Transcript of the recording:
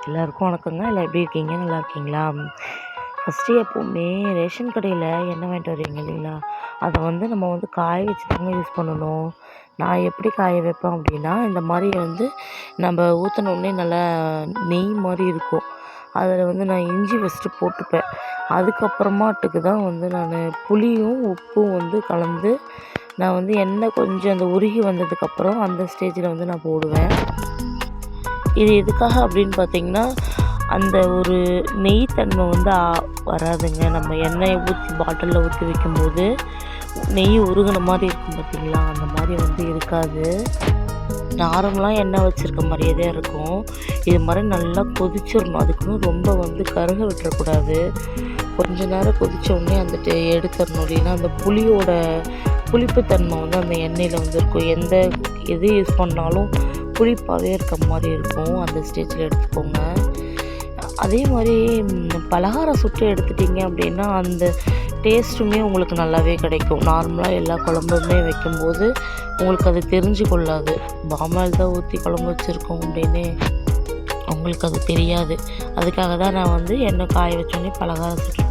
எல்லாருக்கும் வணக்கங்க. எல்லாம் எப்படி இருக்கீங்க? நல்லா இருக்கீங்களா? ஃபஸ்ட்டு எப்போவுமே ரேஷன் கடையில் எண்ணெய் வாங்கிட்டு வருவீங்க இல்லைங்களா? அதை நம்ம காய வச்சு தாங்க யூஸ் பண்ணணும். நான் எப்படி காய வைப்பேன் அப்படின்னா, இந்த மாதிரி நம்ம ஊற்றினோடனே நல்லா நெய் மாதிரி இருக்கும். அதில் நான் இஞ்சி ஃபஸ்ட்டு போட்டுப்பேன். அதுக்கப்புறமாட்டுக்கு தான் நான் புளியும் உப்பும் கலந்து நான் எண்ணெய் கொஞ்சம் அந்த உருகி வந்ததுக்கப்புறம் அந்த ஸ்டேஜில் நான் போடுவேன். இது எதுக்காக அப்படின்னு பார்த்தீங்கன்னா, அந்த ஒரு நெய் தன்மை வராதுங்க. நம்ம எண்ணெயை ஊற்றி பாட்டிலில் ஊற்றி வைக்கும்போது நெய் உருகின மாதிரி இருக்கும் பார்த்தீங்களா? அந்த மாதிரி இருக்காது. நார்மலாக எண்ணெய் வச்சுருக்க மாதிரியே தான் இருக்கும். இது மாதிரி நல்லா கொதிச்சிடணும். அதுக்குன்னு ரொம்ப கருக விட்டுறக்கூடாது. கொஞ்ச நேரம் கொதித்த உடனே அந்த எடுத்துடணும். இல்லைன்னா அந்த புளியோட புளிப்புத்தன்மை அந்த எண்ணெயில் இருக்கும். எது யூஸ் பண்ணாலும் புளிப்பாகவே இருக்க மாதிரி இருக்கும். அந்த ஸ்டேஜில் எடுத்துக்கோங்க. அதே மாதிரி பலகாரம் சுட்டு எடுத்துட்டிங்க அப்படின்னா அந்த டேஸ்ட்டுமே உங்களுக்கு நல்லாவே கிடைக்கும். நார்மலாக எல்லா குழம்புமே வைக்கும்போது உங்களுக்கு அது தெரிஞ்சு கொள்ளாது. பாமாயில் தான் ஊற்றி குழம்பு வச்சுருக்கோம் அப்படின்னு உங்களுக்கு அது தெரியாது. அதுக்காக தான் நான் எண்ணெய் காய வச்சோடனே பலகாரம் சுட்டு